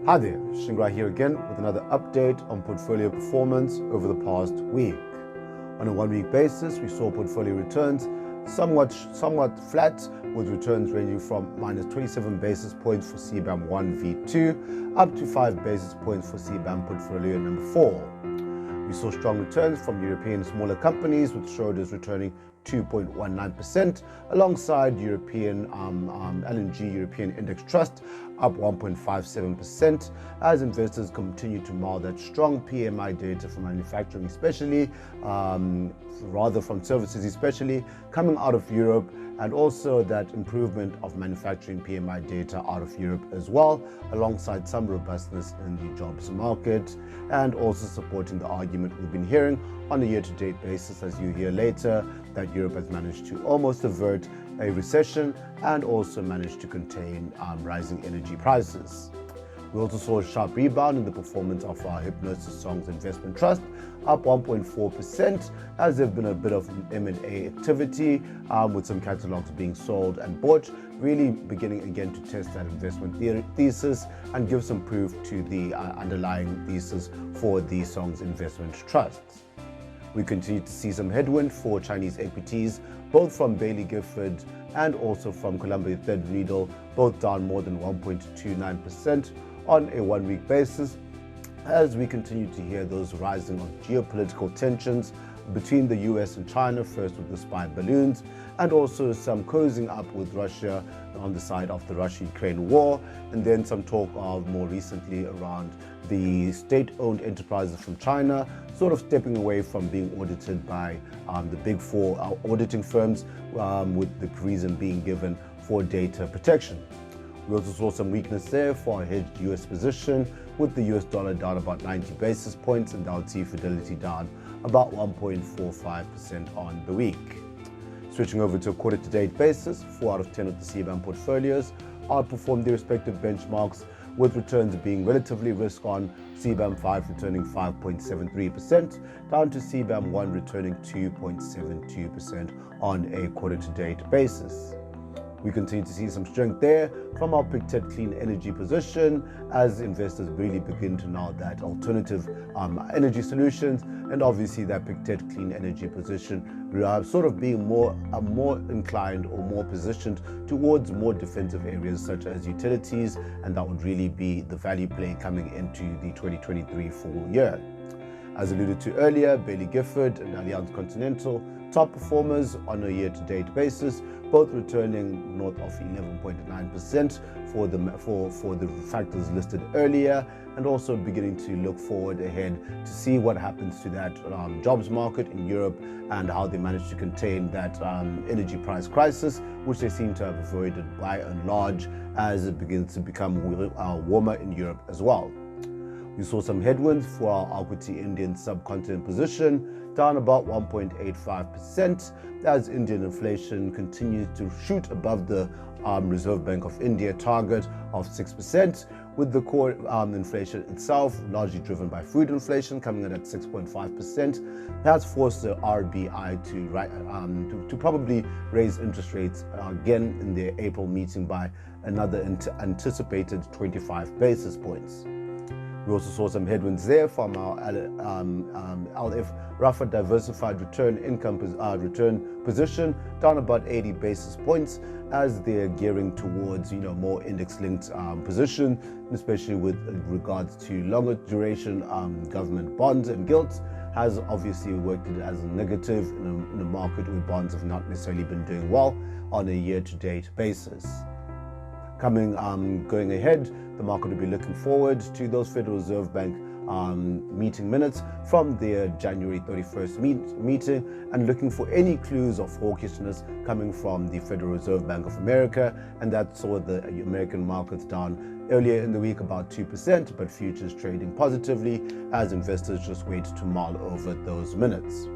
Hi there, Shingirai here again with another update on portfolio performance over the past week. On a one-week basis, we saw portfolio returns somewhat flat, with returns ranging from minus 27 basis points for CBAM 1 V2 up to 5 basis points for CBAM portfolio number 4. We saw strong returns from European smaller companies, with Schroders returning 2.19%, alongside European LNG European Index Trust up 1.57%, as investors continue to mark that strong PMI data from manufacturing, especially rather from services, especially coming out of Europe, and also that improvement of manufacturing PMI data out of Europe as well, alongside some robustness in the jobs market, and also supporting the argument we've been hearing on a year-to-date basis, as you hear later, that Europe has managed to almost avert a recession and also managed to contain rising energy prices. We also saw a sharp rebound in the performance of our Hypnosis Songs Investment Trust, up 1.4%, as there have been a bit of M&A activity with some catalogs being sold and bought, really beginning again to test that investment thesis and give some proof to the underlying thesis for the Songs Investment Trust. We continue to see some headwind for Chinese equities, both from Bailey Gifford and also from Columbia Threadneedle, both down more than 1.29% on a one-week basis, as we continue to hear those rising of geopolitical tensions between the US and China, first with the spy balloons, and also some cozying up with Russia on the side of the Russia-Ukraine war, and then some talk of more recently around the state-owned enterprises from China sort of stepping away from being audited by the big four auditing firms, with the reason being given for data protection. We also saw some weakness there for our hedged US position, with the US dollar down about 90 basis points and LT Fidelity down about 1.45% on the week. Switching over to a quarter-to-date basis, 4 out of 10 of the CBAM portfolios outperformed their respective benchmarks, with returns being relatively risk-on, CBAM 5 returning 5.73%, down to CBAM 1 returning 2.72% on a quarter-to-date basis. We continue to see some strength there from our Pictet Clean Energy position, as investors really begin to know that alternative energy solutions, and obviously that Pictet Clean Energy position sort of being more inclined or more positioned towards more defensive areas such as utilities, and that would really be the value play coming into the 2023 full year. As alluded to earlier, Bailey Gifford and Allianz Continental, top performers on a year-to-date basis, both returning north of 11.9% for the factors listed earlier, and also beginning to look forward ahead to see what happens to that jobs market in Europe and how they manage to contain that energy price crisis, which they seem to have avoided by and large, as it begins to become warmer in Europe as well. We saw some headwinds for our equity Indian subcontinent position, down about 1.85%, as Indian inflation continues to shoot above the Reserve Bank of India target of 6%, with the core inflation itself largely driven by food inflation coming in at 6.5%. That's forced the RBI to probably raise interest rates again in their April meeting by another anticipated 25 basis points. We also saw some headwinds there from our LF Rafa diversified return position, down about 80 basis points, as they're gearing towards more index-linked position, especially with regards to longer duration government bonds and gilts, has obviously worked as a negative in a market where bonds have not necessarily been doing well on a year-to-date basis. Going ahead, the market will be looking forward to those Federal Reserve Bank meeting minutes from their January 31st meeting, and looking for any clues of hawkishness coming from the Federal Reserve Bank of America, and that saw the American markets down earlier in the week about 2%, but futures trading positively as investors just wait to mull over those minutes.